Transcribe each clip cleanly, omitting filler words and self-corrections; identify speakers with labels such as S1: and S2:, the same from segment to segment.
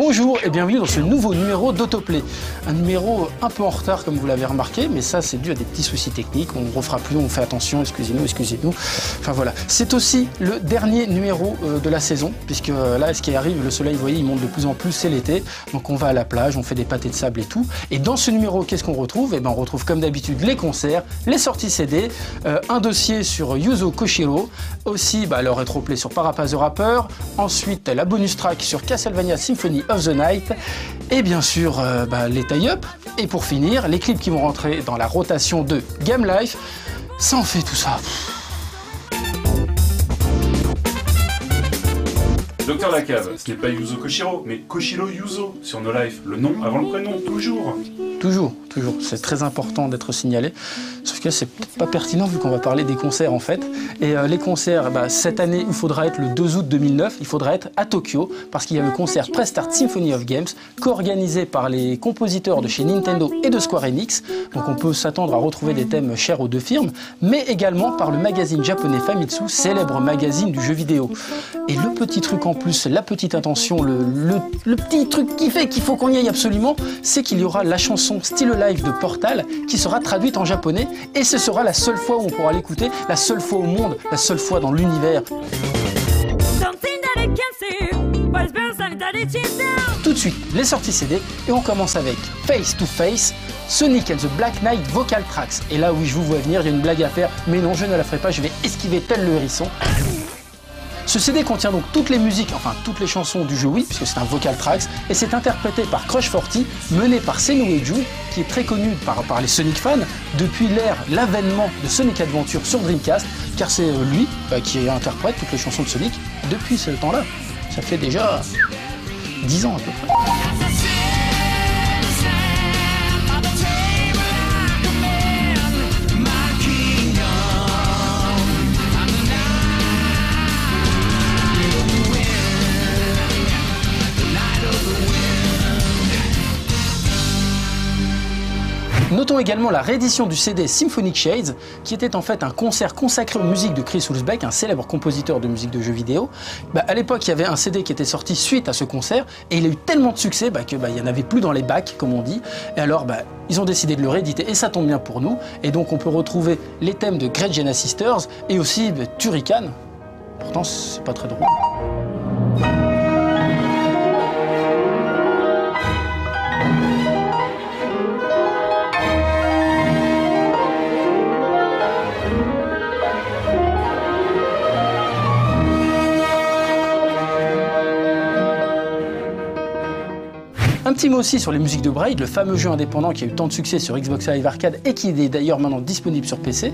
S1: Bonjour et bienvenue dans ce nouveau numéro d'Autoplay. Un numéro un peu en retard comme vous l'avez remarqué, mais ça c'est dû à des petits soucis techniques, on ne refera plus, on fait attention, excusez-nous, excusez-nous. Enfin voilà, c'est aussi le dernier numéro de la saison, puisque là ce qui arrive, le soleil, vous voyez, il monte de plus en plus, c'est l'été, donc on va à la plage, on fait des pâtés de sable et tout. Et dans ce numéro, qu'est-ce qu'on retrouve? Eh ben, on retrouve comme d'habitude les concerts, les sorties CD, un dossier sur Yuzo Koshiro, aussi le rétroplay sur Parappa the Rapper, ensuite la bonus track sur Castlevania Symphony of the Night, et bien sûr les tie-up, et pour finir, les clips qui vont rentrer dans la rotation de Game Life. Ça en fait tout ça.
S2: Docteur Lacave, ce n'est pas Yuzo Koshiro, mais Koshiro Yuzo sur No Life. Le nom avant le prénom, toujours.
S1: Toujours. C'est très important d'être signalé. Sauf que c'est peut-être pas pertinent vu qu'on va parler des concerts en fait. Et les concerts, cette année, il faudra être le 2 août 2009, il faudra être à Tokyo, parce qu'il y a le concert Press Start Symphony of Games, co-organisé par les compositeurs de chez Nintendo et de Square Enix. Donc on peut s'attendre à retrouver des thèmes chers aux deux firmes, mais également par le magazine japonais Famitsu, célèbre magazine du jeu vidéo. Et le petit truc en plus, la petite attention, le petit truc qui fait qu'il faut qu'on y aille absolument, c'est qu'il y aura la chanson Still Alive de Portal qui sera traduite en japonais, et ce sera la seule fois où on pourra l'écouter, la seule fois au monde, la seule fois dans l'univers. Tout de suite, les sorties CD, et on commence avec Face to Face, Sonic and the Black Knight Vocal Tracks. Et là, oui, je vous vois venir, j'ai une blague à faire, mais non, je ne la ferai pas, je vais esquiver tel le hérisson. Ce CD contient donc toutes les musiques, enfin toutes les chansons du jeu Wii, puisque c'est un vocal tracks, et c'est interprété par Crush 40, mené par Senoue Ju, qui est très connu par les Sonic fans depuis l'avènement de Sonic Adventure sur Dreamcast, car c'est lui qui interprète toutes les chansons de Sonic depuis ce temps-là. Ça fait déjà 10 ans à peu près. Notons également la réédition du CD Symphonic Shades, qui était en fait un concert consacré aux musiques de Chris Hulsbeck, un célèbre compositeur de musique de jeux vidéo. À l'époque, il y avait un CD qui était sorti suite à ce concert, et il a eu tellement de succès qu'il n'y en avait plus dans les bacs, comme on dit. Et alors, ils ont décidé de le rééditer, et ça tombe bien pour nous. Et donc, on peut retrouver les thèmes de Great Gena Sisters, et aussi Turrican. Pourtant, c'est pas très drôle. Un petit mot aussi sur les musiques de Braid, le fameux jeu indépendant qui a eu tant de succès sur Xbox Live Arcade et qui est d'ailleurs maintenant disponible sur PC.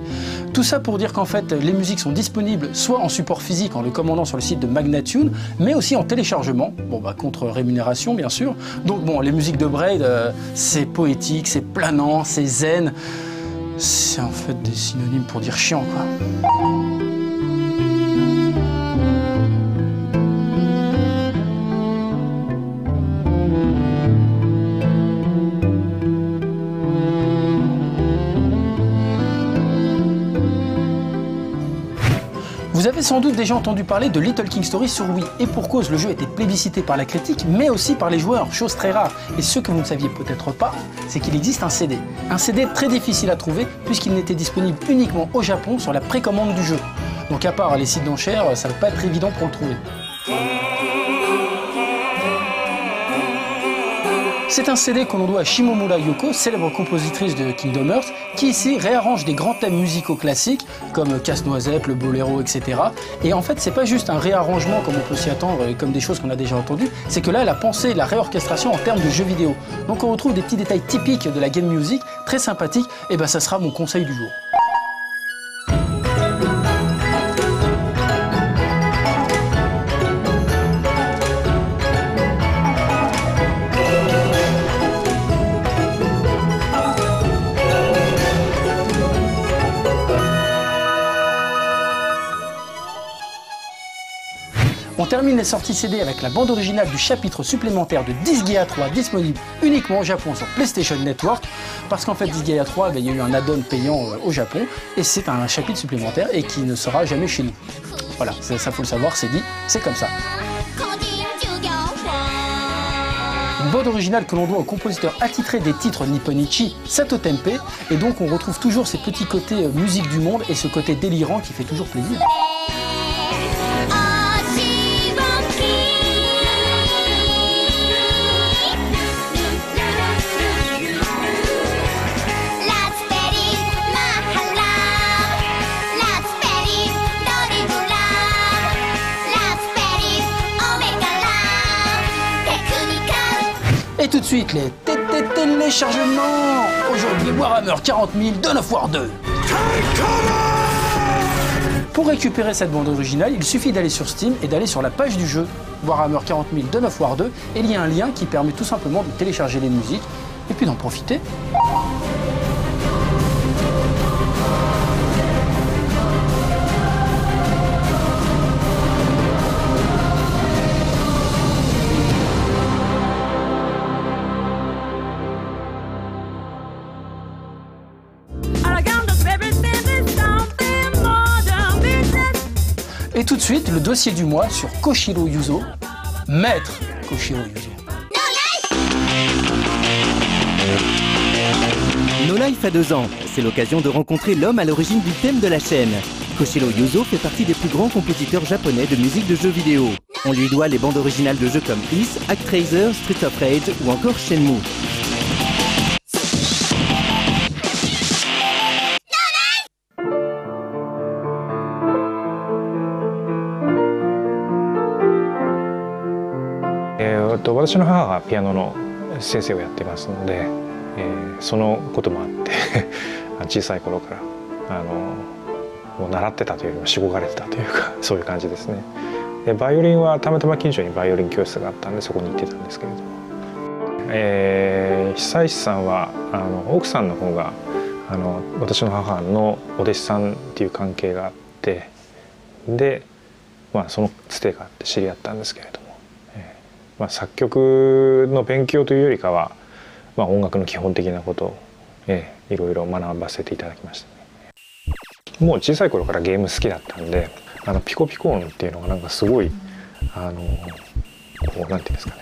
S1: Tout ça pour dire qu'en fait, les musiques sont disponibles soit en support physique en le commandant sur le site de Magnatune, mais aussi en téléchargement, contre rémunération bien sûr. Donc les musiques de Braid, c'est poétique, c'est planant, c'est zen. C'est en fait des synonymes pour dire chiant quoi. Vous avez sans doute déjà entendu parler de Little King Story sur Wii, et pour cause, le jeu a été plébiscité par la critique, mais aussi par les joueurs, chose très rare. Et ce que vous ne saviez peut-être pas, c'est qu'il existe un CD. Un CD très difficile à trouver, puisqu'il n'était disponible uniquement au Japon sur la précommande du jeu. Donc à part les sites d'enchères, ça ne va pas être évident pour le trouver. C'est un CD que l'on doit à Shimomura Yoko, célèbre compositrice de Kingdom Hearts, qui ici réarrange des grands thèmes musicaux classiques, comme Casse-Noisette, le Boléro, etc. Et en fait, c'est pas juste un réarrangement comme on peut s'y attendre, comme des choses qu'on a déjà entendues, c'est que là, elle a pensé la réorchestration en termes de jeux vidéo. Donc on retrouve des petits détails typiques de la game music, très sympathiques, et ça sera mon conseil du jour. On termine les sorties CD avec la bande originale du chapitre supplémentaire de Disgaea 3 disponible uniquement au Japon sur PlayStation Network, parce qu'en fait Disgaea 3, il y a eu un add-on payant au Japon et c'est un chapitre supplémentaire et qui ne sera jamais chez nous. Voilà, ça faut le savoir, c'est dit, c'est comme ça. Une bande originale que l'on doit au compositeur attitré des titres Nipponichi, Sato Tempe, et donc on retrouve toujours ces petits côtés musique du monde et ce côté délirant qui fait toujours plaisir. Et tout de suite, les téléchargements. Aujourd'hui, Warhammer 40 000 Dawn of War 2. Pour récupérer cette bande originale, il suffit d'aller sur Steam et d'aller sur la page du jeu Warhammer 40 000 Dawn of War 2. Et il y a un lien qui permet tout simplement de télécharger les musiques et puis d'en profiter. Et tout de suite, le dossier du mois sur Koshiro Yuzo, maître Koshiro Yuzo.
S3: No Life a 2 ans, c'est l'occasion de rencontrer l'homme à l'origine du thème de la chaîne. Koshiro Yuzo fait partie des plus grands compositeurs japonais de musique de jeux vidéo. On lui doit les bandes originales de jeux comme Ys, Actraiser, Streets of Rage ou encore Shenmue.
S4: 私の母がピアノの先生をやってますので、そのこともあって小さい頃からもう習ってたというよりもしごかれてたというかそういう感じですね。でバイオリンはたまたま近所にバイオリン教室があったんでそこに行ってたんですけれども、久石さんは奥さんの方が私の母のお弟子さんっていう関係があってで、そのつてがあって知り合ったんですけれども。作曲の勉強というよりかは、音楽の基本的なことを、いろいろ学ばせていただきましたね。もう小さい頃からゲーム好きだったんでピコピコ音っていうのがなんかすごいこうなんていうんですかね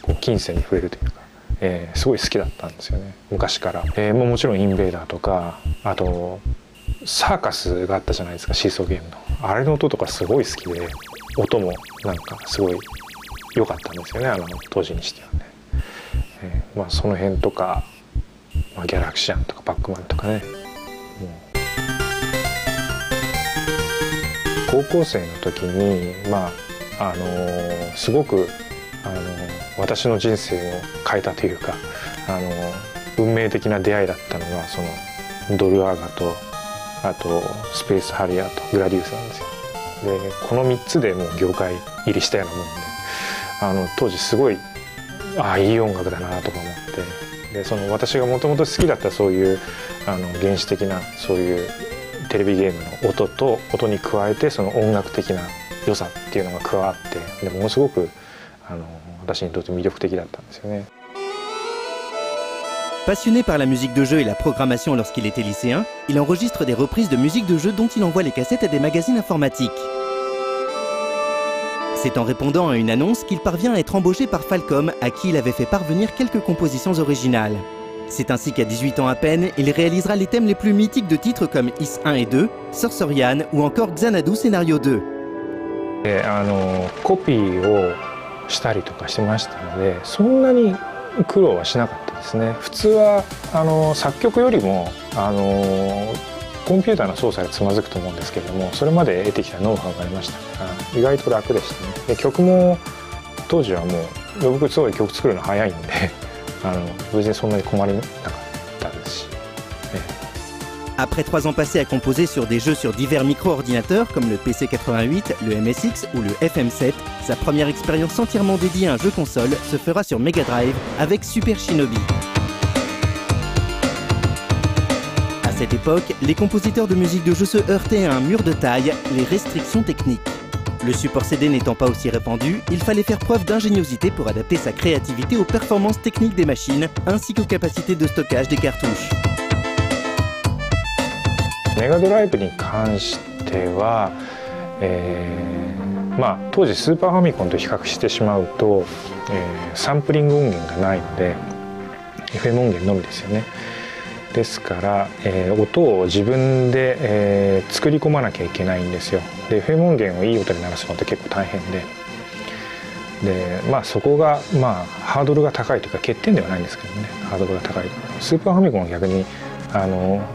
S4: こう金銭に触れるというか、すごい好きだったんですよね昔から。もちろんインベーダーとかあとサーカスがあったじゃないですかシーソーゲームのあれの音とかすごい好きで音もなんかすごい良かったんですよね当時にしてはね。その辺とか、ギャラクシアンとかパックマンとかね高校生の時にすごく私の人生を変えたというか運命的な出会いだったのがそのドルアーガとあとスペースハリアーとグラディウスなんですよ。でこの3つでもう業界入りしたようなもんで当時すごいいい音楽だなとか思ってで私がもともと好きだったそういう原始的なそういうテレビゲームの音と音に加えてその音楽的な良さっていうのが加わってでものすごく私にとって魅力的だったんですよね。
S3: Passionné par la musique de jeu et la programmation lorsqu'il était lycéen, il enregistre des reprises de musique de jeu dont il envoie les cassettes à des magazines informatiques. C'est en répondant à une annonce qu'il parvient à être embauché par Falcom, à qui il avait fait parvenir quelques compositions originales. C'est ainsi qu'à 18 ans à peine, il réalisera les thèmes les plus mythiques de titres comme Ys 1 et 2, Sorcerian ou encore Xanadu Scénario 2.
S4: コピーをしたりとかしてましたので、そんなに苦労はしなかったですね。普通は作曲よりもコンピューターの操作でつまずくと思うんですけれども、それまで得てきたノウハウがありましたから意外と楽でしたね。で曲も当時はもう僕すごい曲作るの早いんで別にそんなに困りなかったですし。
S3: Après 3 ans passés à composer sur des jeux sur divers micro-ordinateurs comme le PC88, le MSX ou le FM7, sa première expérience entièrement dédiée à un jeu console se fera sur Mega Drive avec Super Shinobi. À cette époque, les compositeurs de musique de jeu se heurtaient à un mur de taille, les restrictions techniques. Le support CD n'étant pas aussi répandu, il fallait faire preuve d'ingéniosité pour adapter sa créativité aux performances techniques des machines ainsi qu'aux capacités de stockage des cartouches.
S4: メガドライブに関しては、まあ、当時スーパーファミコンと比較してしまうと、サンプリング音源がないので FM 音源のみですよね。ですから、音を自分で、作り込まなきゃいけないんですよ。で FM 音源をいい音に鳴らすのって結構大変で、まあ、そこが、まあ、ハードルが高いというか欠点ではないんですけどね、ハードルが高い。スーパーファミコンは逆に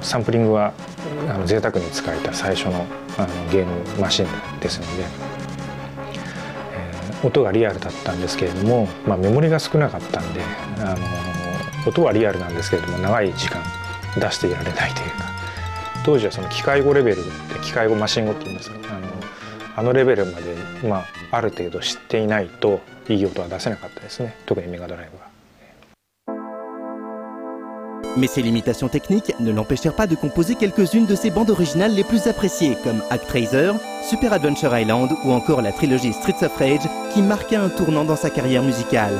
S4: サンプリングは贅沢に使えた最初のゲームマシンですので、音がリアルだったんですけれども、まあ、メモリが少なかったんで音はリアルなんですけれども長い時間出していられないというか、当時はその機械語レベルって機械語マシン語って言いますか、レベルまで、まあ、ある程度知っていないといい音は出せなかったですね、特にメガドライブは。
S3: Mais ces limitations techniques ne l'empêchèrent pas de composer quelques-unes de ses bandes originales les plus appréciées, comme Actraiser, Super Adventure Island ou encore la trilogie Streets of Rage, qui marqua un tournant dans sa carrière musicale.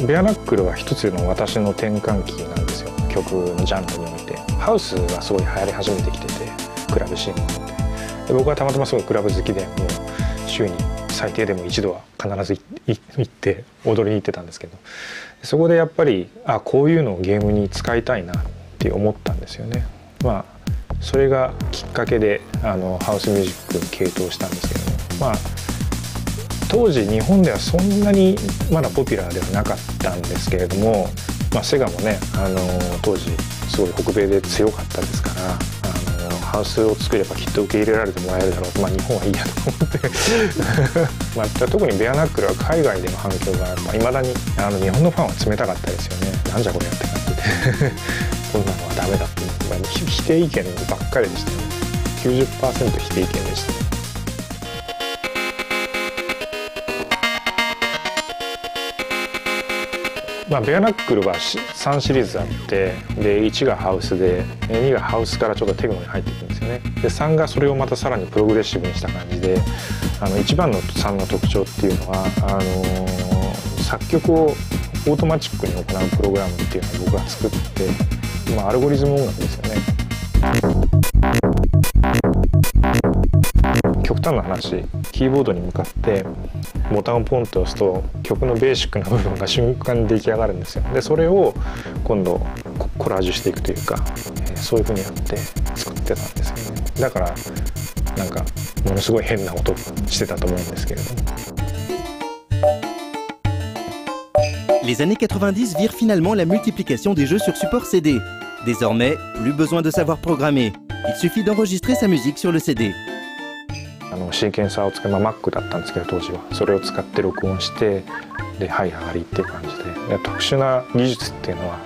S4: ベアナックルは一つの私の転換期なんですよ、曲のジャンルにおいて。ハウスがすごい流行り始めてきてて、クラブシーンにおいて。で僕はたまたますごいクラブ好きで、もう週に最低でも一度は必ず行って踊りに行ってたんですけど、そこでやっぱりこういうのをゲームに使いたいなって思ったんですよね。まあそれがきっかけでハウスミュージックに傾倒したんですけども、まあ当時日本ではそんなにまだポピュラーではなかったんですけれども、まあ、セガもね当時すごい北米で強かったですから、ハウスを作ればきっと受け入れられてもらえるだろうと、まあ、日本はいいやと思ってまあ特にベアナックルは海外での反響がいまだに日本のファンは冷たかったですよね。なんじゃこれやって感じでこんなのはダメだって、まあ、否定意見ばっかりでしたね。 90% 否定意見でしたね。まあ、ベアナックルは3シリーズあって、で1がハウスで2がハウスからちょっとテクノに入っていくんですよね。で3がそれをまたさらにプログレッシブにした感じで、一番の3の特徴っていうのは作曲をオートマチックに行うプログラムっていうのを僕が作って、まあ、アルゴリズム音楽ですよね。極端な話、キーボードに向かってボタンをポンと押すと曲のベーシックな部分が瞬間に出来上がるんですよ。でそれを今度コラージュしていくというか、そういう風にやって作ってたんですよね。だからなんかものすごい変な音してたと思うんですけれども。
S3: Les années 90 virent finalement la multiplication des jeux sur support CD. Désormais, plus besoin de savoir programmer. Il suffit d'enregistrer sa musique sur le CD.
S4: シーケンサーを使う、Mac だったんですけど当時はそれを使って録音してではい上がりっていう感じで、特殊な技術っていうのは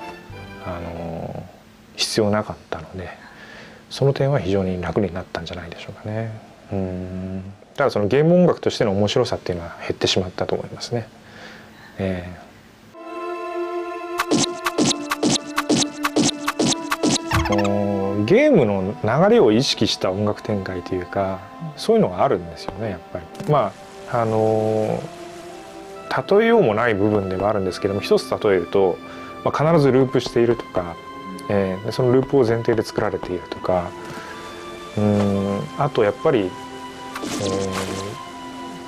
S4: 必要なかったので、その点は非常に楽になったんじゃないでしょうかね。ただそのゲーム音楽としての面白さっていうのは減ってしまったと思いますね。ゲームの流れを意識した音楽展開というか、そういうのがあるんですよねやっぱり。まあ例えようもない部分ではあるんですけども、一つ例えると、必ずループしているとか、そのループを前提で作られているとか、あとやっぱり、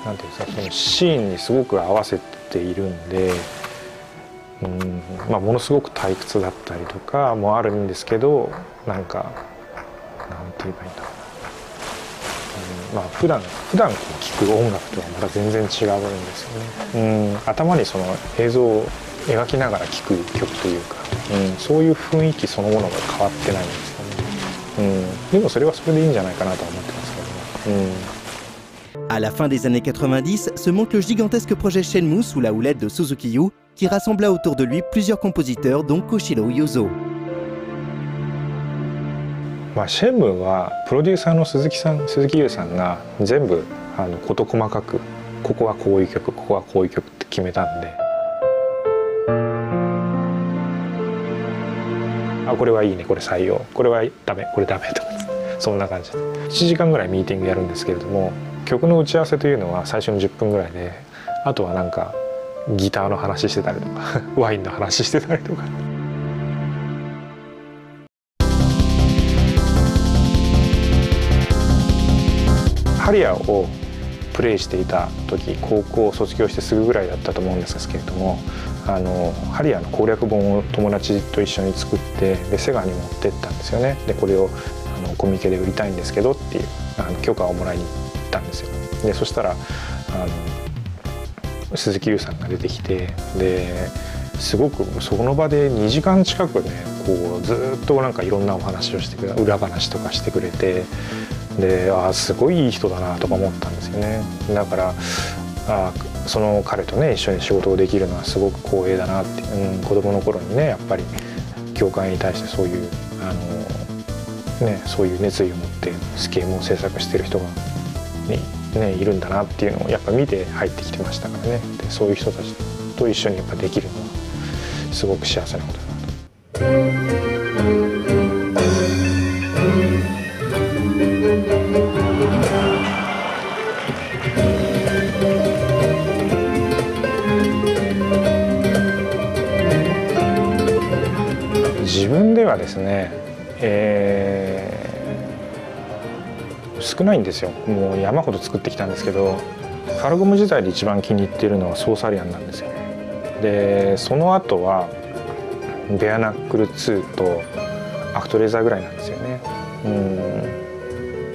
S4: なんていうんですか、そのシーンにすごく合わせているんで。ものすごく退屈だったりとかもあるんですけど、なんかなんて言えばいいんだろうな、普段聴く音楽とはまた全然違うんですよね。頭にその映像を描きながら聴く曲というか、そういう雰囲気そのものが変わってないんですよね。でもそれはそれでいいんじゃないかなとは思ってますけども。
S3: À la fin des années 90, se monte le gigantesque projet Shenmue sous la houlette de Suzuki Yu, qui rassembla autour de lui plusieurs compositeurs, dont Koshiro Yuzo.
S4: シェンムーはプロデューサーの鈴木優さんが全部事細かく、ここはこういう曲、ここはこういう曲って決めたんで、これはいいね、これ採用、これはダメ、これダメとか、そんな感じで1時間ぐらいミーティングやるんですけれども、曲の打ち合わせというのは最初の10分ぐらいで、あとはなんかギターの話してたりとかワインの話してたりとかハリアーをプレイしていた時、高校を卒業してすぐぐらいだったと思うんですけれども、ハリアーの攻略本を友達と一緒に作って、でセガに持ってったんですよね。でこれをコミケで売りたいんですけどっていう許可をもらいに行ったんですよ。でそしたら鈴木優さんが出てきて、ですごくその場で2時間近くねこうずっとなんかいろんなお話をしてくれ、裏話とかしてくれて、ですごいいい人だなとか思ったんですよね。だからその彼とね一緒に仕事をできるのはすごく光栄だなって、子供の頃にねやっぱり業界に対してそういうそういう熱意を持ってゲームを制作してる人がいるんだなっていうのをやっぱ見て入ってきてましたからね。でそういう人たちと一緒にやっぱできるのはすごく幸せなことだなと。自分ではですね、少ないんですよ。もう山ほど作ってきたんですけど、ファルコム自体で一番気に入っているのはソーサリアンなんですよ。でその後はベアナックル2とアクトレーザーぐらいなんですよね。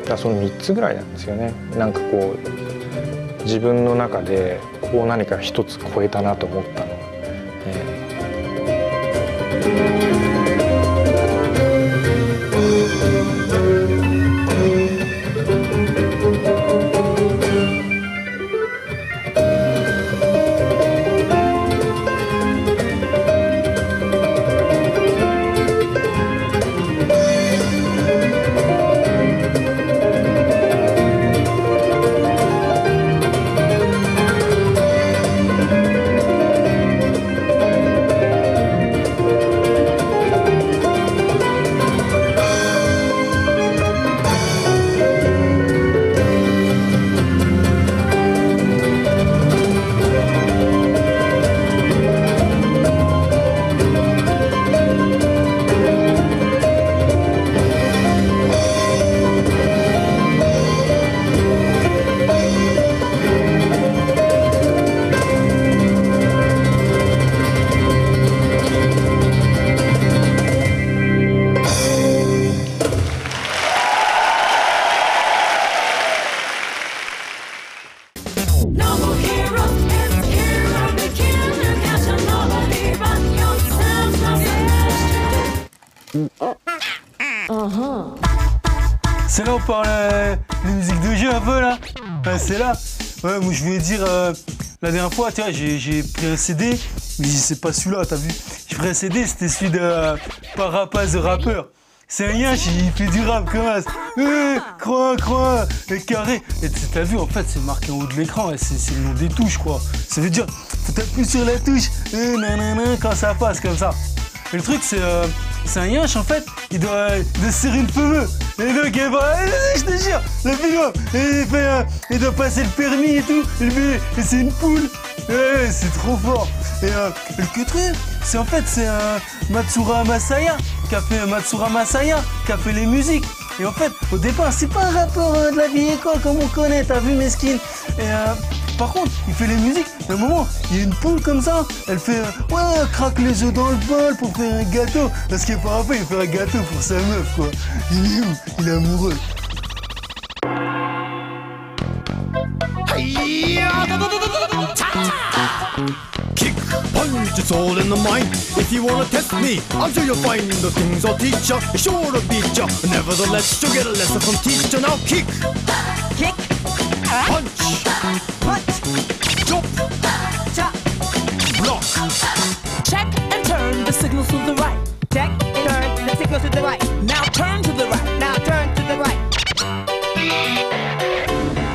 S4: だからその3つぐらいなんですよね。なんかこう自分の中でこう何か一つ超えたなと思ったのは、
S5: C'est là où on parle les musiques de jeu un peu là. Ouais, c'est là. Ouais, moi je voulais dire, la dernière fois, tu vois, j'ai pris un CD, mais c'est pas celui-là, t'as vu. J'ai pris un CD, c'était celui de Parapaz the Rapper. C'est un yinche, il fait du rap comme ça. Croix, carré. Et t'as vu, en fait, c'est marqué en haut de l'écran, c'est le nom des touches, quoi. Ça veut dire, faut t'appuyer sur la touche, quand ça passe comme ça. Et le truc, c'est un yinche, en fait, il doit serrer une feu. Et donc, je te jure, le binôme, il doit passer le permis et tout. Et c'est une poule. Ouais, c'est trop fort. Et le truc, c'est en fait, c'est Matsura Masaya qui a fait les musiques. Et en fait, au départ, c'est pas un rappeur de la vieille école comme on connaît, t'as vu, mesquine. Et par contre, il fait les musiques. À un moment, il y a une poule comme ça. Elle fait craque les œufs dans le bol pour faire un gâteau. Parce que par rapport, il fait un gâteau pour sa meuf, quoi. Il est où? Il est amoureux.
S6: Kick, punch, it's all in the mind. If you wanna test me, I'm sure you'll find the things I'll teach ya. Sure to beat ya. Nevertheless, you'll get a lesson from teacher. Now kick,
S7: Kick,
S6: punch, jump,
S7: chop,
S6: block.
S7: check and turn the signals to the right. Check and turn the signals to the right. Now turn to the right. Now turn to the right.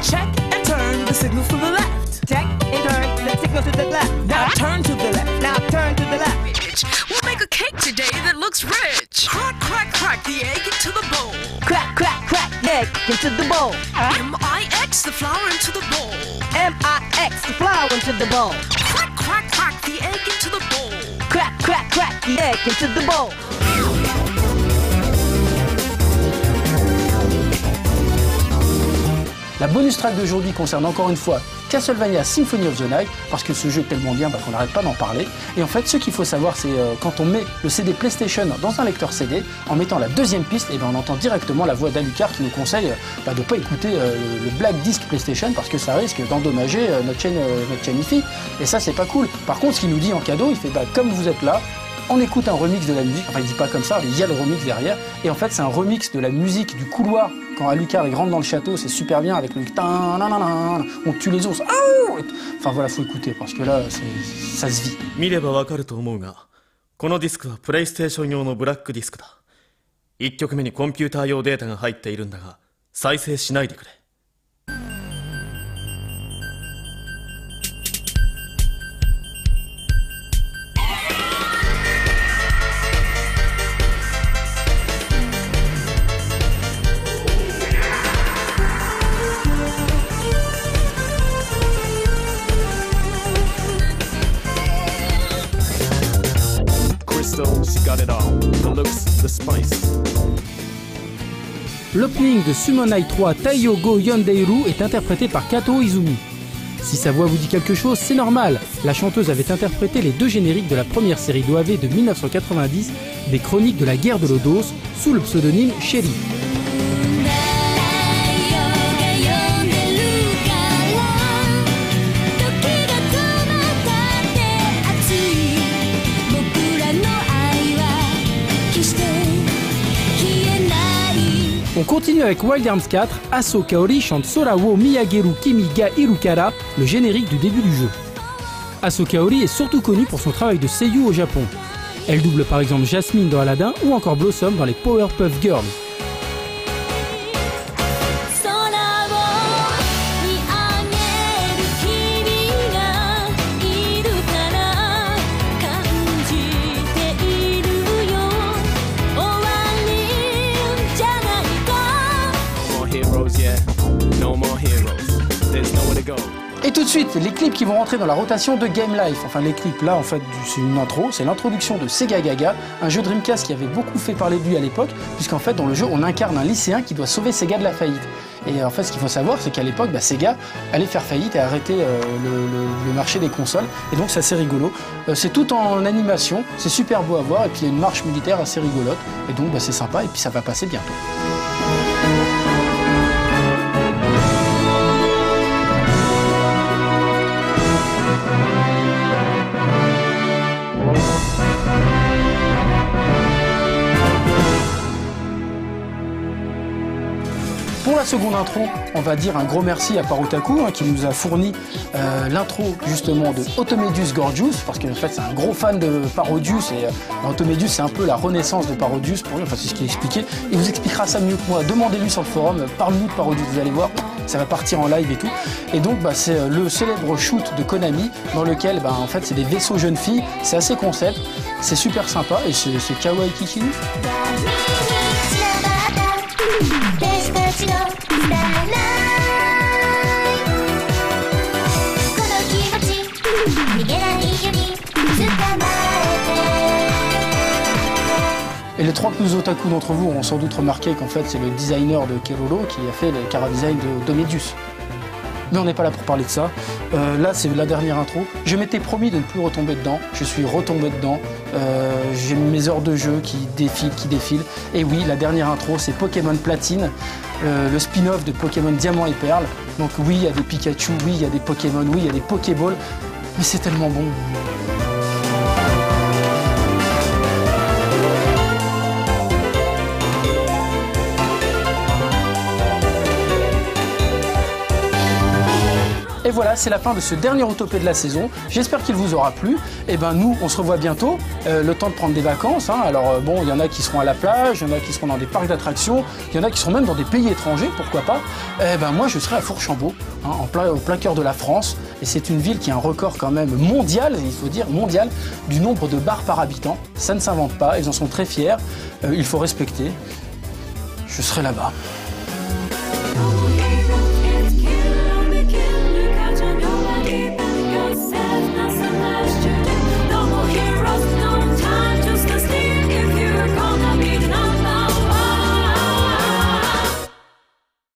S7: Check and turn the signals to the left. Check and turn the signals to the left. Now turn to the left. Now turn to the left.
S8: We'll make a cake today that looks rich. Crack, crack, crack the egg into the bowl.
S7: Crack, crack, crack the egg into the bowl.
S8: M-I-X the flour into the bowl.
S7: M-I-X the flour into the bowl.
S8: Crack, crack, crack the egg into the bowl.
S7: Crack, crack, crack the egg into the bowl.
S1: La bonus track d'aujourd'hui concerne encore une fois Castlevania Symphony of the Night, parce que ce jeu est tellement bien qu'on n'arrête pas d'en parler. Et en fait, ce qu'il faut savoir, c'est quand on met le CD PlayStation dans un lecteur CD, en mettant la deuxième piste, et ben on entend directement la voix d'Alucard qui nous conseille de ne pas écouter le Black Disc PlayStation, parce que ça risque d'endommager notre chaîne IFI. Et ça, c'est pas cool. Par contre, ce qu'il nous dit en cadeau, il fait comme vous êtes là, on écoute un remix de la musique, enfin il dit pas comme ça, mais il y a le remix derrière, et en fait c'est un remix de la musique du couloir, quand Alucard il rentre dans le château, c'est super bien avec le on tue les ours, enfin voilà, faut écouter, parce que là, ça se vit.
S6: 見ればわかると思うが、このディスクはプレイステーション用のブラックディスクだ。1曲目にコンピューター用データが入っているんだが、再生しないでくれ。
S1: L'opening de Summon Night 3 Taiyo Go Yondeiru est interprété par Kato Izumi. Si sa voix vous dit quelque chose, c'est normal. La chanteuse avait interprété les deux génériques de la première série d'OAV de 1990 des Chroniques de la guerre de Lodos sous le pseudonyme Sherry. On continue avec Wild Arms 4, Aso Kaori chante Sora wo Miyageru Kimi ga Irukara, le générique du début du jeu. Aso Kaori est surtout connue pour son travail de seiyuu au Japon. Elle double par exemple Jasmine dans Aladdin ou encore Blossom dans les Powerpuff Girls. Et tout de suite, les clips qui vont rentrer dans la rotation de Game Life. Enfin, les clips là, en fait, c'est une intro, c'est l'introduction de Sega Gaga, un jeu Dreamcast qui avait beaucoup fait parler de lui à l'époque, puisqu'en fait, dans le jeu, on incarne un lycéen qui doit sauver Sega de la faillite. Et en fait, ce qu'il faut savoir, c'est qu'à l'époque, Sega allait faire faillite et arrêter le marché des consoles. Et donc, c'est assez rigolo. C'est tout en animation, c'est super beau à voir, et puis il y a une marche militaire assez rigolote. Et donc, c'est sympa, et puis ça va passer bientôt. Pour la seconde intro, on va dire un gros merci à Parotaku qui nous a fourni l'intro justement de Automedius Gorgeous, parce qu'en fait c'est un gros fan de Parodius et Automedius c'est un peu la renaissance de Parodius pour lui, enfin c'est ce qu'il a expliqué. Il vous expliquera ça mieux que moi, demandez-lui sur le forum, parle-nous de Parodius, vous allez voir, ça va partir en live et tout. Et donc c'est le célèbre shoot de Konami dans lequel en fait c'est des vaisseaux jeunes filles, c'est assez concept, c'est super sympa et c'est kawaii kikinu. Et les 3 plus otaku d'entre vous ont sans doute remarqué qu'en fait c'est le designer de Keroro qui a fait le chara-design de Medius. Mais on n'est pas là pour parler de ça. Là c'est la dernière intro. Je m'étais promis de ne plus retomber dedans. Je suis retombé dedans. J'ai mes heures de jeu qui défilent. Et oui, la dernière intro c'est Pokémon Platine, le spin-off de Pokémon Diamant et Perle. Donc oui, il y a des Pikachu, oui, il y a des Pokémon, oui, il y a des Pokéballs. Mais c'est tellement bon. Et voilà, c'est la fin de ce dernier autoplay de la saison. J'espère qu'il vous aura plu. Et nous, on se revoit bientôt. Le temps de prendre des vacances. Alors bon, il y en a qui seront à la plage, il y en a qui seront dans des parcs d'attractions, il y en a qui seront même dans des pays étrangers, pourquoi pas. Moi, je serai à Fourchambault, au plein cœur de la France. Et c'est une ville qui a un record quand même mondial, il faut dire mondial, du nombre de bars par habitant. Ça ne s'invente pas, ils en sont très fiers. Il faut respecter. Je serai là-bas.